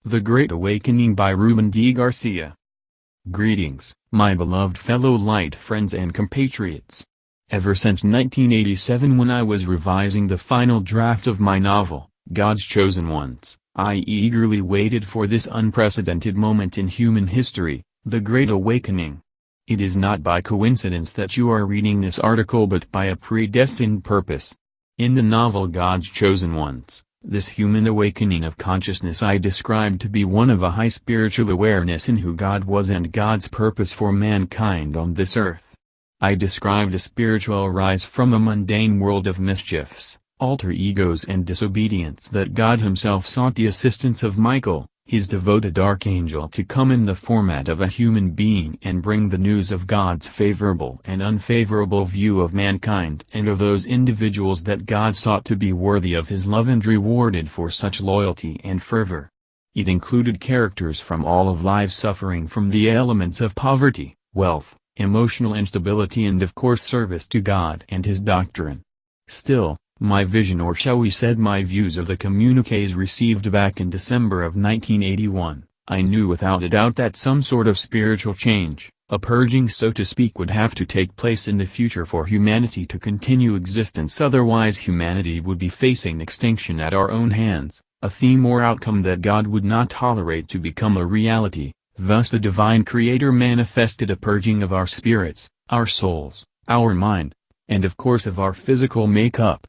The Great Awakening by Ruben D. Garcia. Greetings, my beloved fellow light friends and compatriots. Ever since 1987, when I was revising the final draft of my novel, God's Chosen Ones, I eagerly waited for this unprecedented moment in human history, the Great Awakening. It is not by coincidence that you are reading this article, but by a predestined purpose. In the novel God's Chosen Ones, this human awakening of consciousness I described to be one of a high spiritual awareness in who God was and God's purpose for mankind on this earth. I described a spiritual rise from a mundane world of mischiefs, alter egos and disobedience that God himself sought the assistance of Michael, his devoted archangel, to come in the format of a human being and bring the news of God's favorable and unfavorable view of mankind and of those individuals that God sought to be worthy of his love and rewarded for such loyalty and fervor. It included characters from all of life suffering from the elements of poverty, wealth, emotional instability, and of course service to God and his doctrine. Still, my vision, or shall we say my views of the communiques received back in December of 1981, I knew without a doubt that some sort of spiritual change, a purging so to speak, would have to take place in the future for humanity to continue existence, otherwise humanity would be facing extinction at our own hands, a theme or outcome that God would not tolerate to become a reality. Thus the divine creator manifested a purging of our spirits, our souls, our mind, and of course of our physical makeup.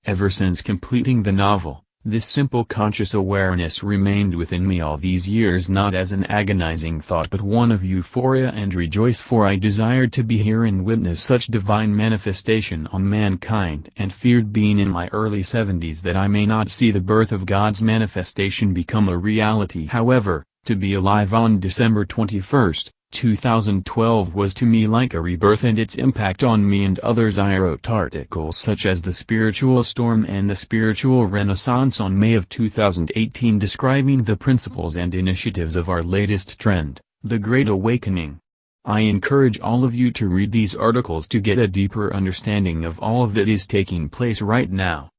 Ever since completing the novel, this simple conscious awareness remained within me all these years, not as an agonizing thought but one of euphoria and rejoice, for I desired to be here and witness such divine manifestation on mankind, and feared being in my early 70s that I may not see the birth of God's manifestation become a reality. However, to be alive on December 21st, 2012 was to me like a rebirth, and its impact on me and others. I wrote articles such as The Spiritual Storm and The Spiritual Renaissance on May of 2018 describing the principles and initiatives of our latest trend, the Great Awakening. I encourage all of you to read these articles to get a deeper understanding of all that is taking place right now.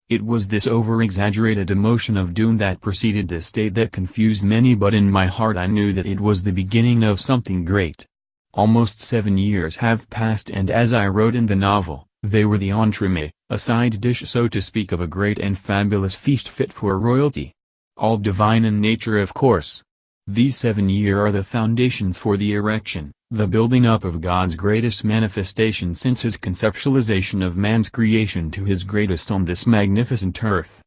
It was this over-exaggerated emotion of doom that preceded this state that confused many, but in my heart I knew that it was the beginning of something great. Almost 7 years have passed, and as I wrote in the novel, they were the entremet, a side dish so to speak, of a great and fabulous feast fit for royalty. All divine in nature, of course. These 7 years are the foundations for the erection, the building up of God's greatest manifestation since his conceptualization of man's creation to his greatest on this magnificent earth.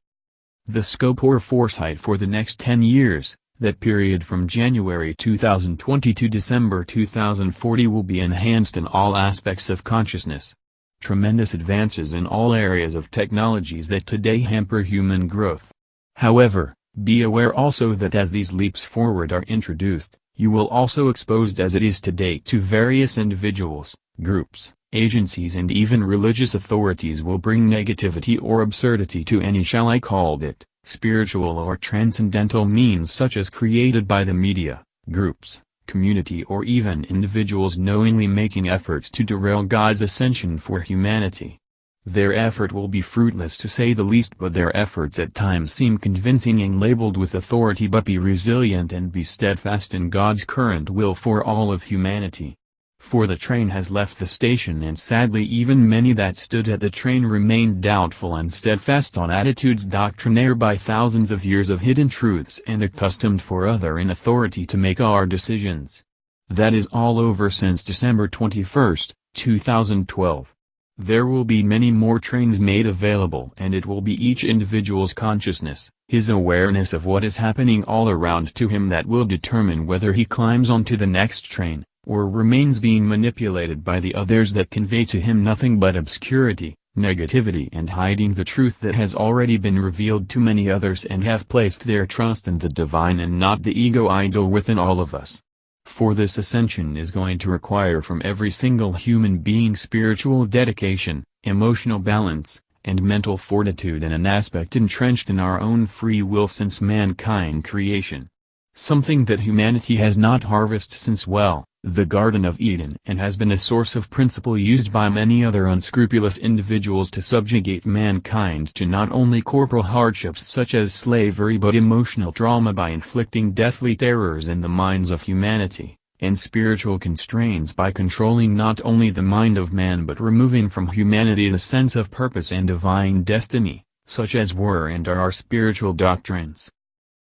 The scope or foresight for the next 10 years, that period from January 2020 to December 2040, will be enhanced in all aspects of consciousness. Tremendous advances in all areas of technologies that today hamper human growth. However, be aware also that as these leaps forward are introduced, you will also exposed as it is today to various individuals, groups, agencies and even religious authorities will bring negativity or absurdity to any, shall I call it, spiritual or transcendental means such as created by the media, groups, community or even individuals knowingly making efforts to derail God's ascension for humanity. Their effort will be fruitless to say the least, but their efforts at times seem convincing and labeled with authority. But be resilient and be steadfast in God's current will for all of humanity. For the train has left the station, and sadly even many that stood at the train remained doubtful and steadfast on attitudes doctrinaire by thousands of years of hidden truths and accustomed for other in authority to make our decisions. That is all over since December 21st, 2012. There will be many more trains made available, and it will be each individual's consciousness, his awareness of what is happening all around to him, that will determine whether he climbs onto the next train, or remains being manipulated by the others that convey to him nothing but obscurity, negativity, and hiding the truth that has already been revealed to many others and have placed their trust in the divine and not the ego idol within all of us. For this ascension is going to require from every single human being spiritual dedication, emotional balance, and mental fortitude, in an aspect entrenched in our own free will since mankind creation. Something that humanity has not harvested since, well, the Garden of Eden, and has been a source of principle used by many other unscrupulous individuals to subjugate mankind to not only corporal hardships such as slavery but emotional trauma by inflicting deathly terrors in the minds of humanity, and spiritual constraints by controlling not only the mind of man but removing from humanity the sense of purpose and divine destiny, such as were and are our spiritual doctrines.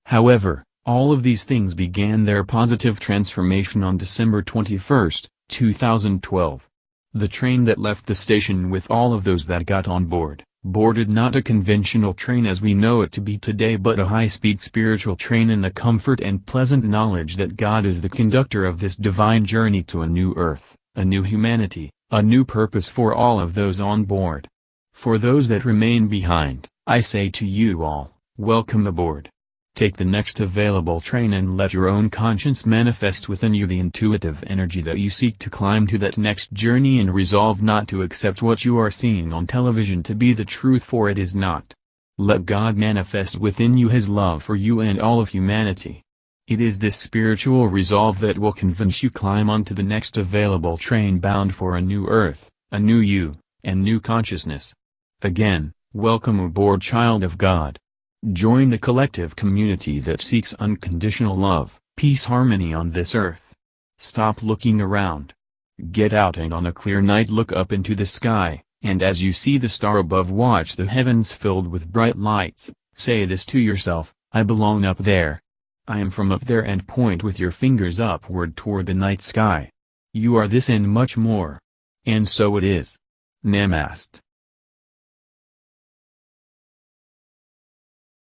However, all of these things began their positive transformation on December 21, 2012. The train that left the station with all of those that got on board, boarded not a conventional train as we know it to be today but a high-speed spiritual train in the comfort and pleasant knowledge that God is the conductor of this divine journey to a new earth, a new humanity, a new purpose for all of those on board. For those that remain behind, I say to you all, welcome aboard. Take the next available train and let your own conscience manifest within you the intuitive energy that you seek to climb to that next journey, and resolve not to accept what you are seeing on television to be the truth, for it is not. Let God manifest within you His love for you and all of humanity. It is this spiritual resolve that will convince you climb onto the next available train bound for a new earth, a new you, and new consciousness. Again, welcome aboard, child of God. Join the collective community that seeks unconditional love, peace, harmony on this earth. Stop looking around. Get out and on a clear night look up into the sky, and as you see the star above, watch the heavens filled with bright lights. Say this to yourself: I belong up there. I am from up there, and point with your fingers upward toward the night sky. You are this and much more. And so it is. Namaste.